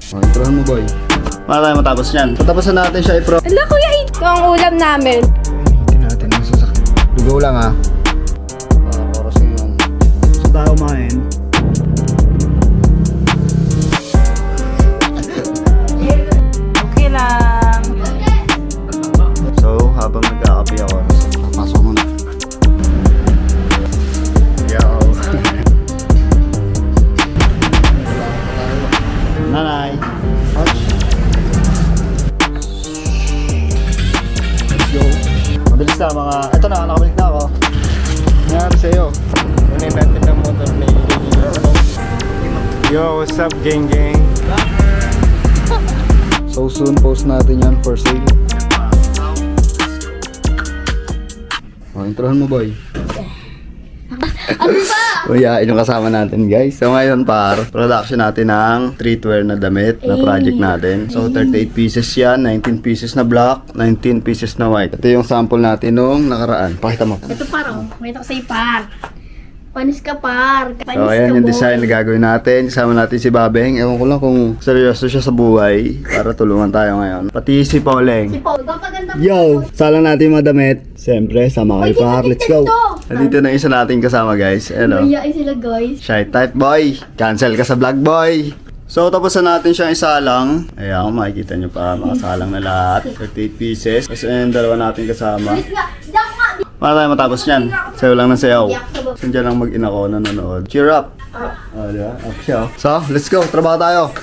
O, introhan mo boy. Para tayo matapos yan. Patapasan natin siya i-pro. Ala kuya, ito ang ulam namin. Hindi natin ang sasakyan. Lugaw lang ha. Oras ngayon. Gusto tayo kumain. Okay lang. So, habang nagkakapi ako, papasok muna. Yo! Nanay! Watch! Let's go! Mabilis na mga... Ito na, nakabalik na ako. Nangyari sa'yo. Kunin natin ang motor ni Yo, what's up, gang gang? So soon, post natin yan for sale. O, introhan mo boy. Ano ba? Uyain yung kasama natin guys. So ngayon production natin ng streetwear na damit na project natin. So 38 pieces yan, 19 pieces na black, 19 pieces na white. Ito yung sample natin nung nakaraan. Pakita mo. Ito par, may ito sa'yo par. Panis ka par. Panis So ayan ka, yung boy. design na gagawin natin. Kasama natin si Babeng. Ewan ko lang kung seryoso siya sa buhay para tulungan tayo ngayon. Pati si Pauleng. Si Paul, papaganda mo. Yo! Salang natin yung mga damit. Siyempre, sama kayo par. Let's go! Nandito na isa nating kasama guys. Hello. Mayayain sila guys. Shy type boy. Cancel ka sa vlog boy. So tapos na natin siyang isalang. Ayan, kung makikita nyo pa, makasalang na lahat. 38 pieces. Kasi yung dalawa natin kasama. Para tayo matapos yan. Sayo lang ng sayaw. Nandiyan lang mag-ina ko nanonood. Cheer up! Diba? Up siya. So, let's go. Trabaho tayo.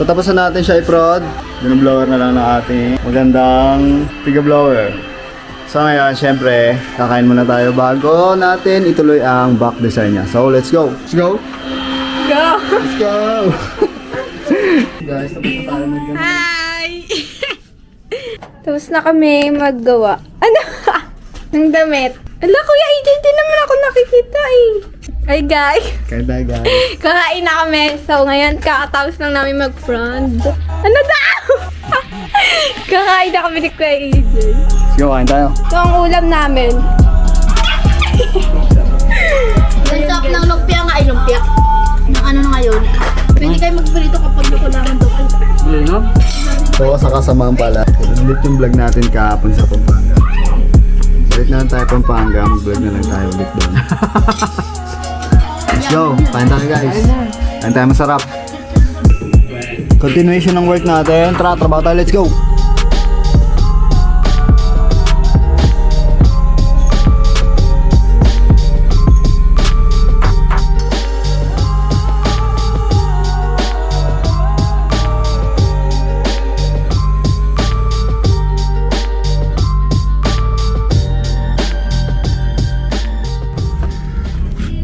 So tapos na natin siya i-prod. Binoblower na lang ng ating magandang tiga-blower. So ngayon, syempre, kakain muna tayo bago natin ituloy ang back design niya. So let's go! Let's go! Go! Let's go! Guys, tapos na tayo mag Hi! Tapos na kami maggawa. Ano? Ng damit. Ala kuya, hindi naman ako nakikita eh. Ay guys, Kaya tayo guys. kakain na kami. So ngayon, kakatapos lang namin mag-front. Ano daw? Kakain na kami ni Kuya AJ. Let's go, kain tayo. Ito ang ulam namin. Ang sarap ng lumpia nga, ay lumpia. Ng ano na ngayon. Pwede kayo magprito kapag nakulangan doon. So sa kasamaan pala, ulit yung vlog natin kahapon sa Pampanga. Balik na lang tayo Pampanga, mag-vlog na lang tayo ulit doon. Let's go! Kain tayo guys! Kain tayo masarap! Continuation ng work natin. Tara, trabaho tayo. Let's go!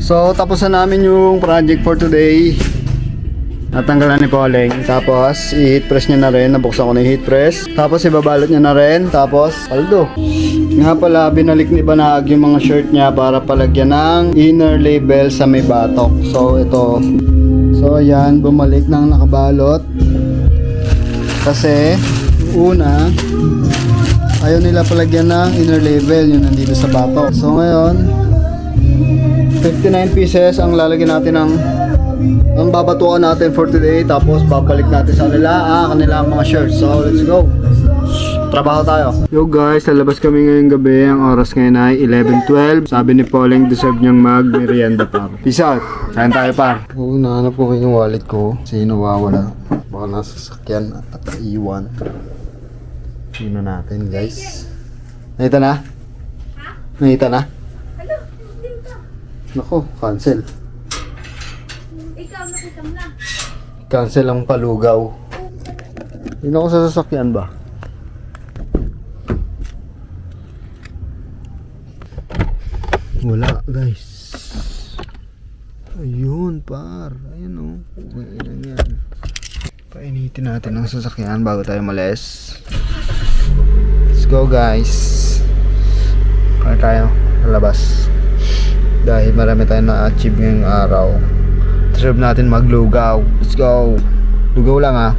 So, tapos na namin yung project for today. Natanggalan ni Pauleng. Tapos, i-heat press niya na rin. Nabuksan ko na yung heat press. Tapos, ibabalot niya na rin. Tapos, paldo. Nga pala, binalik ni Banag yung mga shirt niya para palagyan ng inner label sa may batok. So, ito. So, ayan. Bumalik ng nakabalot. Kasi, una, ayaw nila palagyan ng inner label. Yun nandito sa batok. So, ngayon, 59 pieces ang lalagyan natin ng ang babatukan natin for today, tapos babalik natin sa kanila mga shirts. So let's go, trabaho tayo. Yo guys, lalabas kami ngayong gabi. Ang oras ngayon ay 11:12. Sabi ni Pauleng deserve niyang mag-merienda par. Peace out, kain tayo par. Oo, nahanap ko yung wallet ko. Sino nawawala? Baka nasa sasakyan at iwan. Sino natin guys? Nakita na? Nakita na? Nako, cancel. Ikaw, nakita mo na. Cancel ang palugaw. Hindi ako sa sasakyan ba? Wala guys. Ayun par. Ayun o. Ayun yan. Painitin natin ang sasakyan bago tayo malis. Let's go guys. Kaya tayo lalabas. Dahil marami tayong na-achieve ngayong araw. Deserve natin maglugaw. Let's go. Lugaw lang ha.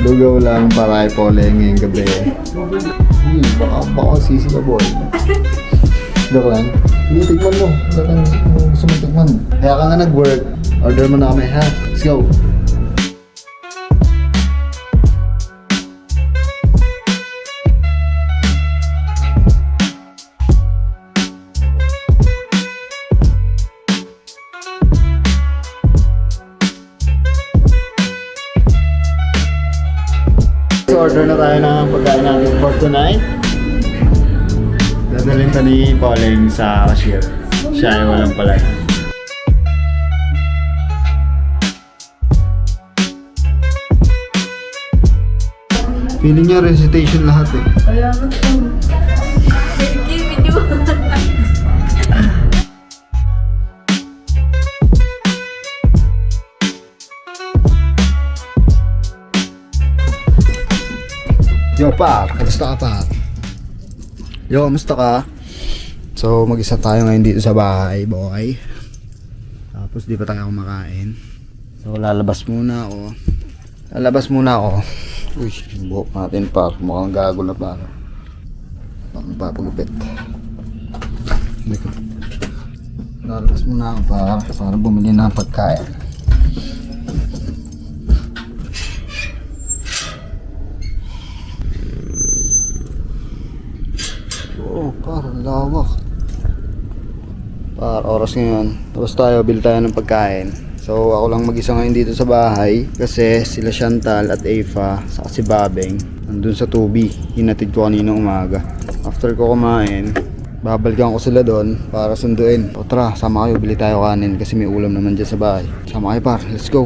Lugaw lang para kay Pole ngayong gabi. Baka sisi ka boy. Joke lang. Hindi, tigman mo. Talagang gusto mong tigman. Kaya ka nga nag-work. Order mo na kami ha. Let's go. Order na tayo ng pagkain natin for tonight. Dadalhin ta ni Pauling sa cashier. Siya ay walang pala. Feeling niya recitation lahat eh. Kaya nga ito. Video. Yo par, kamusta ka par? Yo, kamusta ka? So, mag-isa tayo ngayon dito sa bahay, boy. Tapos di pa tayo kumakain. So, lalabas muna ako. Uy, yung buhok natin par, mukhang gago na par. Magpapagupit. Lalabas muna ako par, para bumili ng pagkain. Oh, parang lawak. Oras ngayon. Tapos tayo, bili tayo ng pagkain. So, ako lang mag-isa ngayon dito sa bahay. Kasi sila Chantal at Eva, saka si Babeng, nandun sa tubi. Hinatid ko kaninang umaga. After ko kumain, babalikan ko sila doon para sunduin. O tara, sama kayo, bili tayo kanin kasi may ulam naman dyan sa bahay. Sama kayo par, let's go.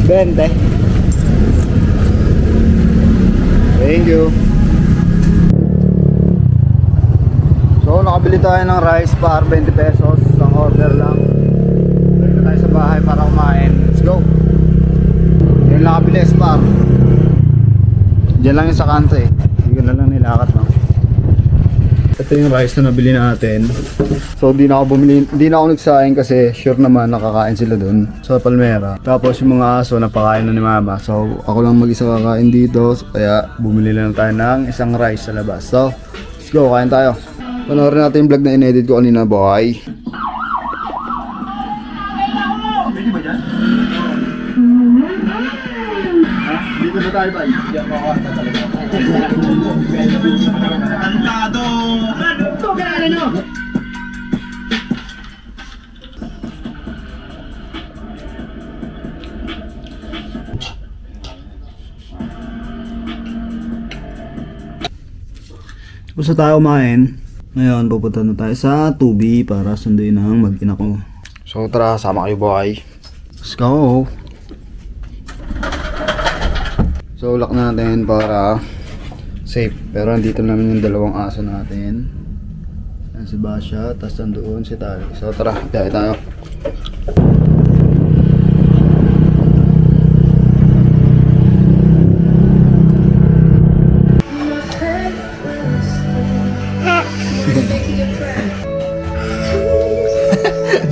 Bente. Thank you. So, nakabili tayo ng rice par 20 pesos. Isang order lang. Balik na tayo sa bahay para kumain. Let's go. Yan lang nakabili par. Diyan lang yung sa kanto eh. Hindi ko na lang nilakat no. Ito yung rice na nabili natin. So di na ako nagsayang kasi sure naman nakakain sila dun sa Palmera. Tapos yung mga aso napakain na ni mama. So ako lang mag-isa kakain dito. So, kaya bumili lang tayo ng isang rice sa labas. So let's go, kain tayo. Panoorin natin yung vlog na in-edit ko kanina, boy. Pwede ba dyan? Dito na tayo ba? Diyan mo ako talaga. Kantado! Ito kaya nyo! Tapos tayo kumain. Ngayon pupunta na tayo sa tubi para sunduin ang mag-ina ko. So tara, sama kayo boy. Let's go! So lock natin para safe. Pero andito naman yung dalawang aso natin. Yan si Basha, tapos nandoon si Tali. So tara, biyahe tayo.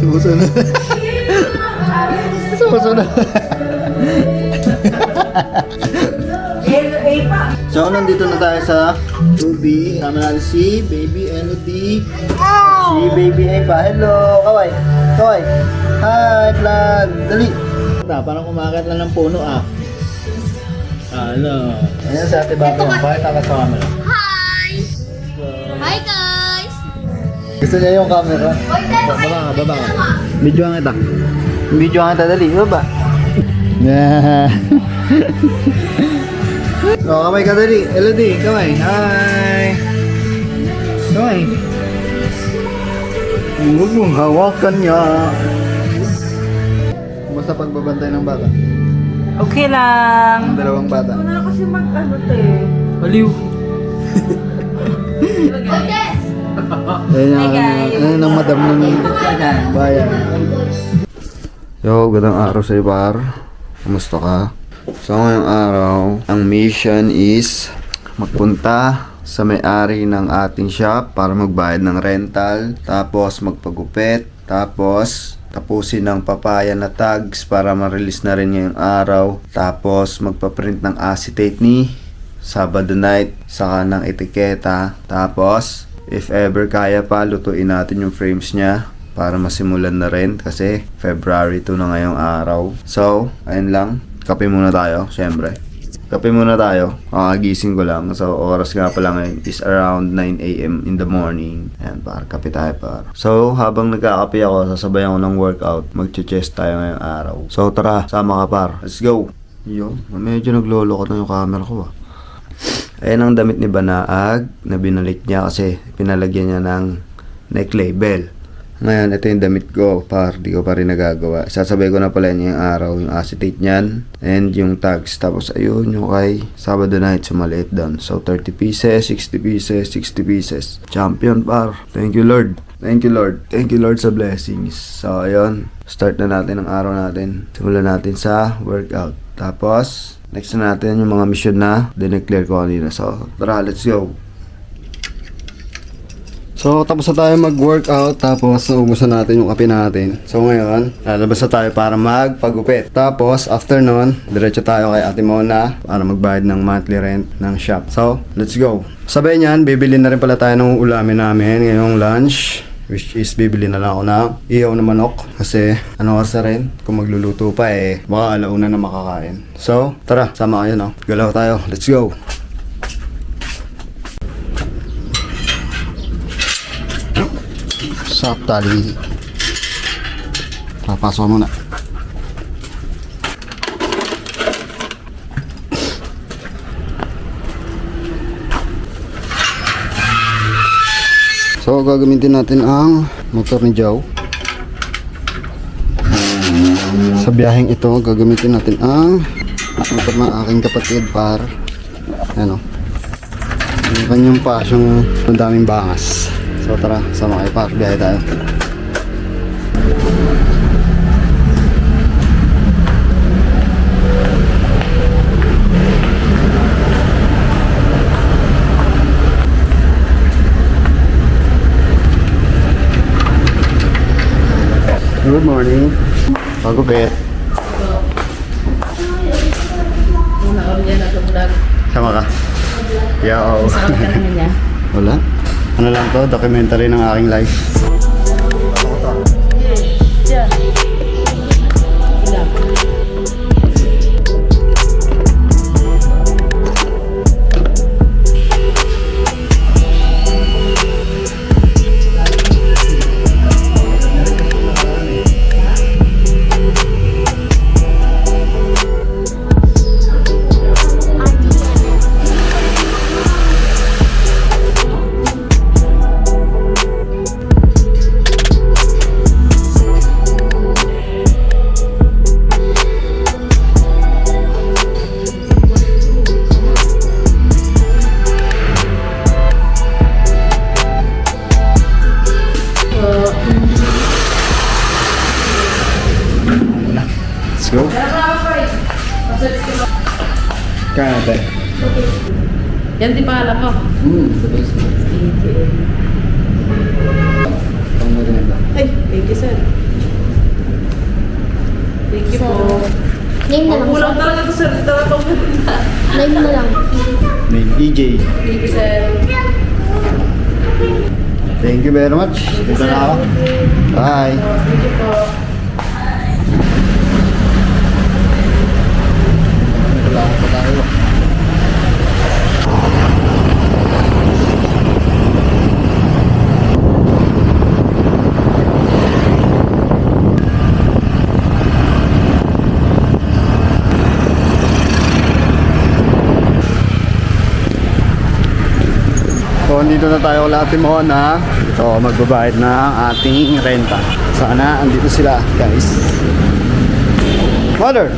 Sumusunod. Sumusunod. So nandito na tayo sa Tubi. Kasama natin si Baby Elodie. Si Baby Eva. Hello! Kaway! Kaway! Hi vlog! Dali! Parang kumakit lang ng puno ah. Ano? Ayan sa ate Baba. Bakit nakasama mo lang? Hi! Hi guys! Gusto niya yung camera? Baba ka. Videoan kita. Videoan kita dali. Baba. Yeah. Oh, kamay ka dali. Elodie, kamay. Hi! Kamay. Huwag mong hawakan niya. Kumusta pagbabantay ng bata? Okay lang. Ang dalawang bata. Wala kasi mag-ano te. Baliw. Ayun ang madam ng bayan. Yo, gandang araw sa par. Kumusta ka? So ngayong araw, ang mission is magpunta sa may-ari ng ating shop para magbayad ng rental, tapos magpagupit, tapos tapusin ng papaya na tags para ma-release na rin ngayong araw, tapos magpaprint ng acetate ni Sabado night, saka ng etiketa, tapos if ever kaya pa, lutuin natin yung frames niya para masimulan na rin kasi February 2 na ngayong araw. So, ayun lang. Kape muna tayo, syempre. Kape muna tayo. Kakagising ko lang. So, oras nga pala ngayon is around 9 a.m. in the morning. Ayan, par. Kape tayo, par. So, habang nagkakape ako, sasabayan ko ng workout. Mag-chest tayo ngayong araw. So, tara. Sama ka, par. Let's go. Yo, medyo naglolokot na yung camera ko, ah. Ayan ang damit ni Banaag na binalik niya kasi pinalagyan niya ng neck label. Ngayon, ito yung damit ko, par, di ko pa rin nagagawa. Sasabay ko na pala niya yung araw, yung acetate niyan, and yung tags. Tapos, ayun, yung kay Sabado night, sumaliit doon. So, 30 pieces, 60 pieces, 60 pieces. Champion, par. Thank you, Lord. Thank you, Lord. Thank you, Lord, sa blessings. So, ayun, start na natin ang araw natin. Simulan natin sa workout. Tapos, next na natin yung mga mission na dineclare ko kanina. So, tara, let's go. So, tapos na tayo mag-workout, tapos naubos na natin yung kape natin. So, ngayon, lalabas na tayo para magpagupit. Tapos, after nun, diretso tayo kay Ate Mona para magbayad ng monthly rent ng shop. So, let's go. Sabay niyan, bibili na rin pala tayo ng ulamin namin ngayong lunch. Which is, bibili na lang ako ng ihaw na manok. Kasi, ano oras na rin, kung magluluto pa baka alauna na makakain. So, tara, sama kayo, no? Galaw tayo, let's go. Sap tali. Papasok muna. So, gagamitin natin ang motor ni Joe. Sa biyaheng ito, gagamitin natin ang motor ng aking kapatid par. Ano? Yung kanyang pasyong ang daming bangas. So tara, sama kayo par, biyahe tayo. Good morning. Pagupit. Sama ka? Yo. Wala? Ano lang to? Documentary ng aking life. Let's go. Kaya natin. Yan di pangalan mo. Ay, thank you sir. Thank you po. Name na lang. Kulang talaga to sir. Dito ako pumunta. Name na lang. Name EJ. Thank you sir. Thank you very much. Dito na ako. Bye. Thank you po. Wala pa tayo. So, andito na tayo kala Ate Mona. So, magbabayad na ang ating renta. Sana, andito sila, guys. Mother!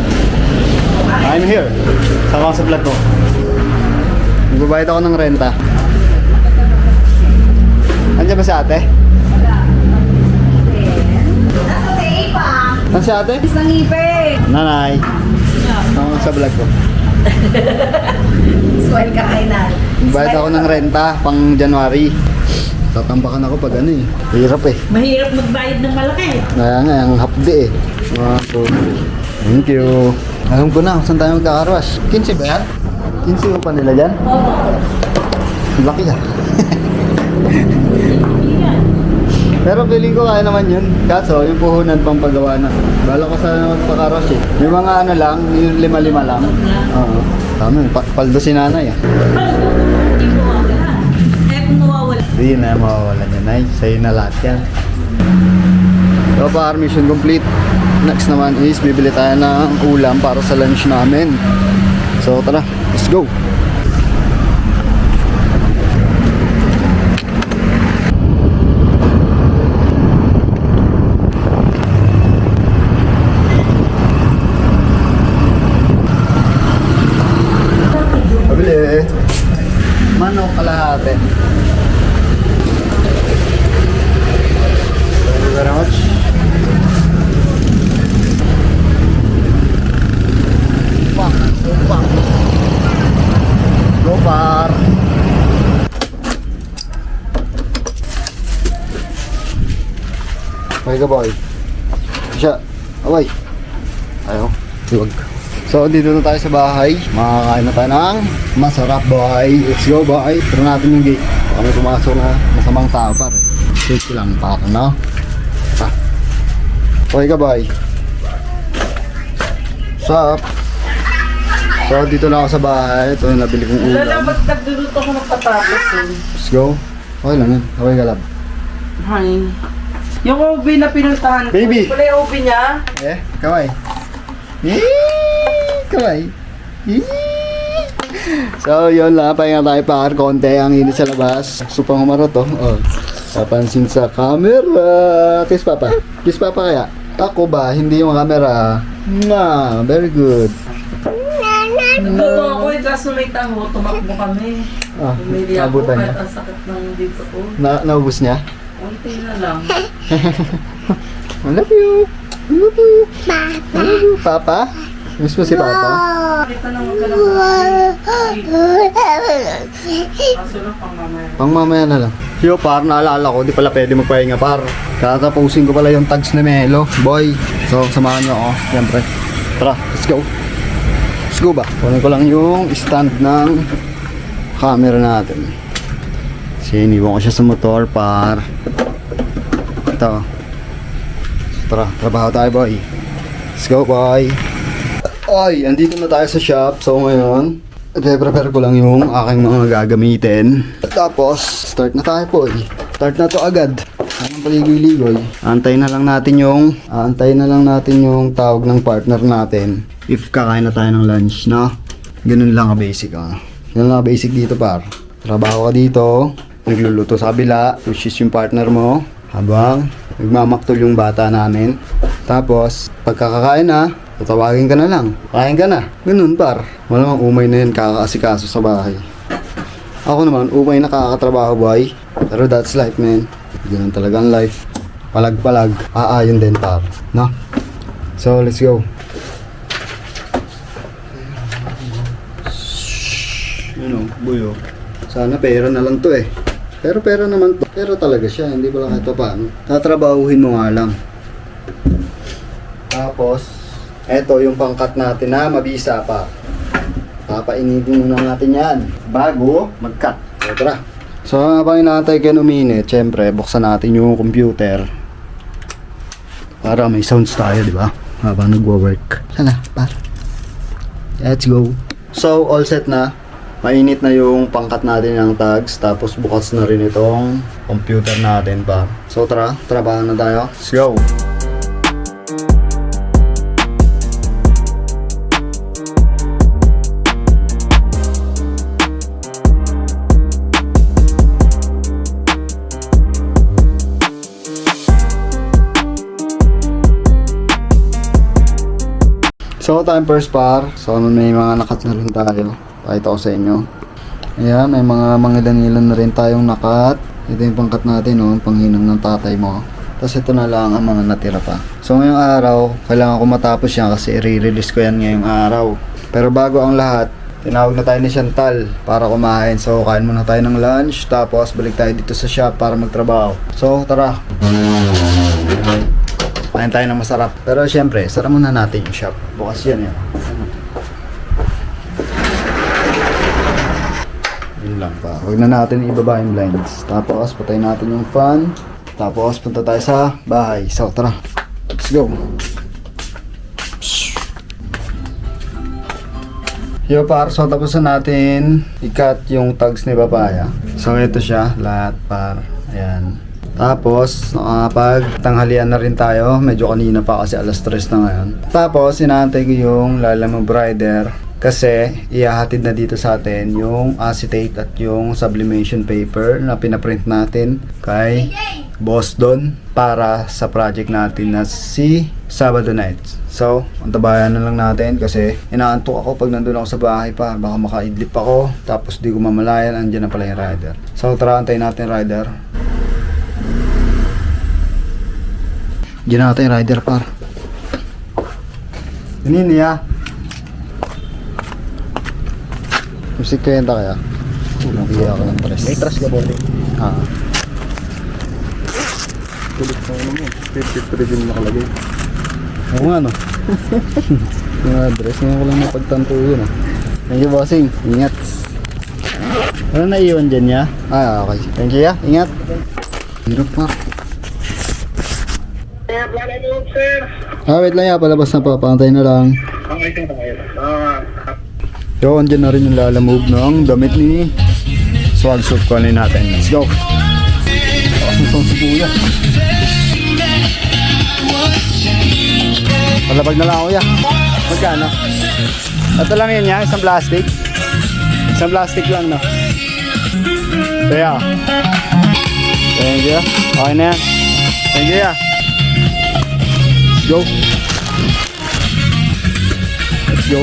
I'm here. Sama ko sa vlog ko. Magbabayad ako ng renta. Andiyan ba si ate? Nasaan si ate? Isang ipin! Nanay. Sama ko sa vlog ko. Swell ka kay Nan. Magbayad ako ng renta pang January. Tatambakan ako pag ano eh. Hirap eh. Mahirap magbayad ng malaki. Kaya nga, ang hapdi eh. Thank you. Alam ko na kung saan tayo magkakarwas. 15 ba yan? 15 mo pa nila dyan? Oo. Laki ah. Pero feeling ko kaya naman yun. Kaso, yung puhunan pang paggawa na. Bala ko sana magpakaros eh. Yung mga ano lang, yung 5-5 lang. Oo. Tama, paldo si nanay ah. Hindi mo mawala. Eh kung mawawala. Hindi na mawawala niya, Nay. Sa'yo na lahat yan. So, para mission complete. Next naman is bibili tayo ng ulam para sa lunch namin. So, tara. Let's go. Pabili. Manok kalahati. Thank you very much. Go par. Okay ka boy. Siya. Away. Ayaw. Tiwag. So dito na tayo sa bahay. Makakain na tayo ng masarap boy. Let's go boy. Tara natin yung gate. Kami pumasok na masamang tao par. Take lang pa ako no. Ha. Okay ka boy. Sup? So dito na ako sa bahay. Ito yung nabili kong ulam. Lalabat nagluluto ko magpatapos eh. Let's go. Okay lang yan. Okay ka lab. Hi. Yung ubi na pinuntahan ko. Baby. Wala yung ubi niya. Eh, kaway. Kaway. So, yun lang. Pahinga tayo par. Konti ang init sa labas. Supang umarot to. Oh. Napansin sa camera. Kiss papa. Kiss papa kaya. Ako ba? Hindi yung camera. Na, very good. Nagluto ako eh, kaso may taho, tumakbo kami. Ah, Umili ako abutan niya. kahit ang sakit ng dito ko. Naubos niya? Unti na lang. I love you. I love you. I love you. Papa? Miss mo si Papa? Kita naman ka naman. Kaso lang pang mamaya. Pang mamaya na lang. Yo, par, naalala ko, di pala pwede magpahinga, par. Katapusin ko pala yung tags ni Melo, boy. So, samahan niyo ako, siyempre. Tara, let's go. Let's go ba? Kunin ko lang yung stand ng camera natin. Kasi iniwan ko siya sa motor, par. Ito. Tara, trabaho tayo, boy. Let's go, boy. Ay, andito na tayo sa shop. So, ngayon, prepare ko lang yung aking mga gagamitin. Tapos, start na tayo po eh. Start na to agad. Anong paligoy-ligoy? Antayin na lang natin yung tawag ng partner natin. If kakain na tayo ng lunch, no? Ganun lang ka-basic, ah. Ganun lang ka-basic dito, par. Trabaho ka dito. Nagluluto sa kabila, which is yung partner mo. Habang nagmamaktol yung bata namin. Tapos, pagkakakain na, tatawagin ka na lang. Kain ka na. Ganun par. Malamang umay na yun kakaasikaso sa bahay. Ako naman, umay na kakatrabaho boy. Pero that's life man. Ganun talagang life. Palag-palag. Aayon din par. No? So, let's go. Ano, buyo. Sana pera na lang to eh. Pero pera naman to. Pero talaga siya. Hindi ko lang ito paano. Tatrabahuhin mo nga lang. Tapos, eto yung pangkat natin na mabisa pa. Papainitin muna natin yan bago mag-cut. So, tara. So, habang inaantay kayo uminit, syempre, buksan natin yung computer. Para may sounds tayo, di ba? Habang nagwo-work. Sana, par. Let's go. So, all set na. Mainit na yung pangkat natin ng tags. Tapos, bukas na rin itong computer natin pa. So, tara. Trabaho na tayo. Let's go. tayong first par. So may mga nakat na rin tayo. Pakita ko sa inyo. Ayan, may mga mangilan-ilan na rin tayong nakat. Ito yung pangkat natin, no? Panghinang ng tatay mo. Tapos ito na lang ang mga natira pa. So ngayong araw, kailangan ko matapos yan kasi i-release ko yan ngayong araw. Pero bago ang lahat, tinawag na tayo ni Chantal para kumain. So kain muna tayo ng lunch. Tapos balik tayo dito sa shop para magtrabaho. So tara. Kain tayo ng masarap. Pero syempre, sara muna natin yung shop. Bukas yan yan. Yun lang pa. Huwag na natin ibaba yung blinds. Tapos patay natin yung fan. Tapos punta tayo sa bahay. So tara. Let's go. Yo par, so tapos na natin i-cut yung tags ni Papaya. So ito siya, lahat par. Ayan. Tapos, pag tanghalian na rin tayo, medyo kanina pa kasi alas 3 na ngayon. Tapos, inaantay ko yung Lalamove Rider kasi ihahatid na dito sa atin yung acetate at yung sublimation paper na pinaprint natin kay Boss Don para sa project natin na si Sabado Nights. So, antabayan na lang natin kasi inaantok ako pag nandun ako sa bahay pa. Baka makaidlip ako, tapos di ko mamalayan, andyan na pala yung rider. So, tara, antayin natin yung rider. Diyan natin yung rider par. Hindi niya. Music kwenta kaya. Nabiya ako ng tres. May trust ka, Bondi. Kulit na ano mo. 53 din nakalagay. Oo nga no. Yung address ngayon ko lang napagtanto yun ah. Thank you bossing. Ingat. Ano naiwan dyan niya? Okay. Thank you ya. Ingat. Hirap pa. Wait lang ya. Palabas na pa. Pantay na lang. Yo, andyan na rin yung Lalamove ng damit ni Swag Soup kunin natin. Let's go. Ang si Kuya. Palabag na lang ako ya. Magkano? Ito lang yun ya. Isang plastic. Isang plastic lang no. Kaya. Thank you. Okay na yan. Thank you ya. Let's go. Let's go.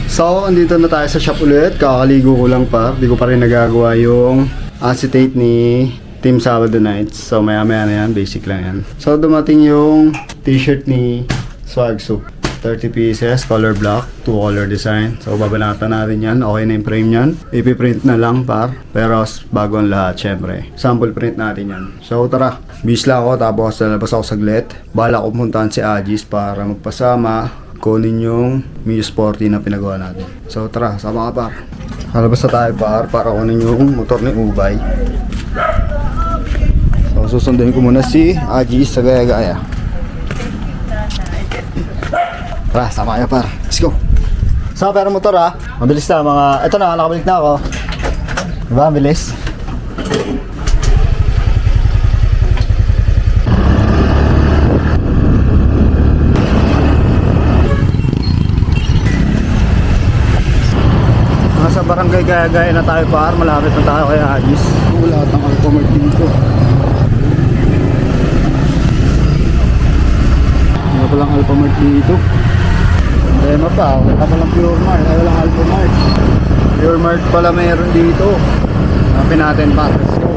So, andito na tayo sa shop ulit. Kakaligo ko lang pa. Hindi ko pa rin nagagawa yung acetate ni Team Sabado Nights. So, maya-maya na yan. Basic lang yan. So, dumating yung t-shirt ni Swag Soup. 30 pieces, color block, 2 color design. So, babanatan natin yan. Okay na yung frame yan. Ipiprint na lang par. Pero, bago ang lahat, syempre. Sample print natin yan. So, tara. Bisla ako, tapos lalabas ako saglit. Bala ko puntahan si Agis para magpasama. Kunin yung Mio Sporty na pinagawa natin. So tara, sama ka par. Halabas na tayo par para kunin yung motor ni Ubay. So susunduin ko muna si Agis sa gaya-gaya. Tara, sama kayo par. Let's go. Sama pero motor ha. Mabilis na mga... Ito na, nakabalik na ako. Diba, mabilis? Sa barangay gaya-gaya na tayo par, malapit na tayo kay Agis. Wala atang Alphamart dito. Wala palang Alphamart dito. Problema pa, wala palang Pure Mart, ay walang Alphamart. Pure Mart pala mayroon dito. Hanapin natin par. Let's go.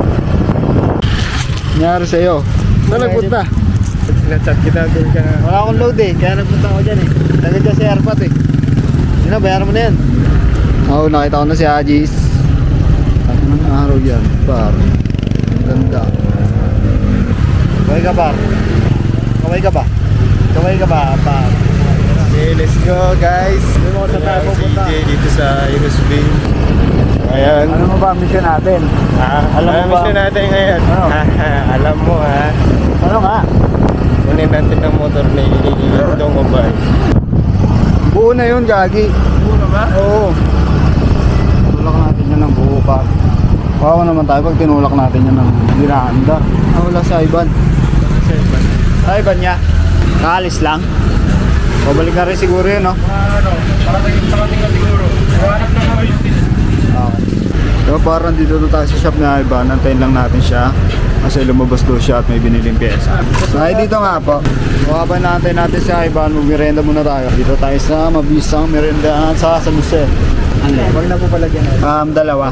Nangyari sa'yo? Saan nagpunta? Sinachat kita, doon ka na. Wala akong load eh, kaya nagpunta ako dyan eh. Tagad dyan si Airpat eh. Yun na, bayaran mo na yan. Oo, nakita ko na si Agis. Ano ng araw yan, par. Ang ganda. Kaway ka, par. Kaway ka ba? Kaway ka ba, par? Okay, let's go guys. Hindi mo sa tayo pupunta. CJ dito sa USB. Ayan. Ano mo ba ang mission natin? Alam mo ba? natin ngayon. Ano? Alam mo ha. Ano nga? Kunin natin ang motor ni Dong Ubay. Buo na yun, Gagi. Buo na ba? Oo. Tulak natin yan ng buo, par. Wawa naman tayo pag tinulak natin yan ng diranda. Wala si Ivan. Ivan niya. Kaalis lang. Pabalik na rin siguro yun, no? Parating ka siguro. Iwanap na kami. Okay. So, parang dito tayo sa shop na iba. Nantayin lang natin siya. Kasi lumabas daw siya at may biniling pyesa. So ay dito nga po. Mukha natin si Ivan. Mag-merenda muna tayo. Dito tayo sa mabisang merenda sa San Jose. Wag na po palagyan natin. Dalawa.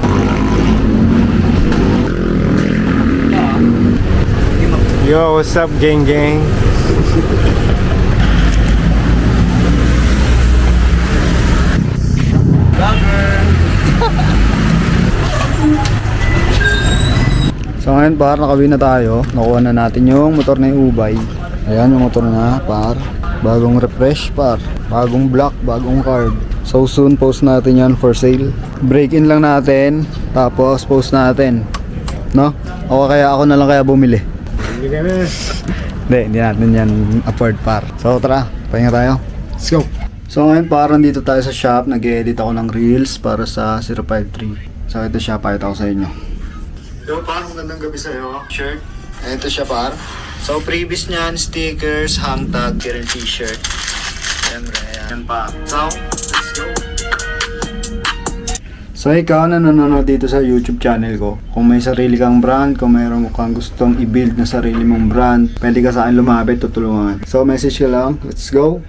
Yo, what's up, gang gang? So ngayon par, nakawin na tayo. Nakuha na natin yung motor na yung Ubay. Ayan yung motor na par. Bagong refresh par. Bagong block, bagong carb. So soon post natin yan for sale. Break in lang natin. Tapos post natin. No? O kaya ako na lang kaya bumili. Hindi natin yan afford par. So tara, pahinga tayo. Let's go. So ngayon par, nandito tayo sa shop. Nag-edit ako ng reels para sa 053. So ito siya, pakita ko sa inyo. Yo par, magandang gabi sa'yo. Shirt. Ito siya par. So previous niyan, stickers, hang tag, current t-shirt. Siyempre, ayan pa. So, let's go. So ikaw na nanonood dito sa YouTube channel ko. Kung may sarili kang brand, kung mayroon kang gustong i-build na sarili mong brand, pwede ka sa akin lumapit, tutulungan. So message ka lang. Let's go.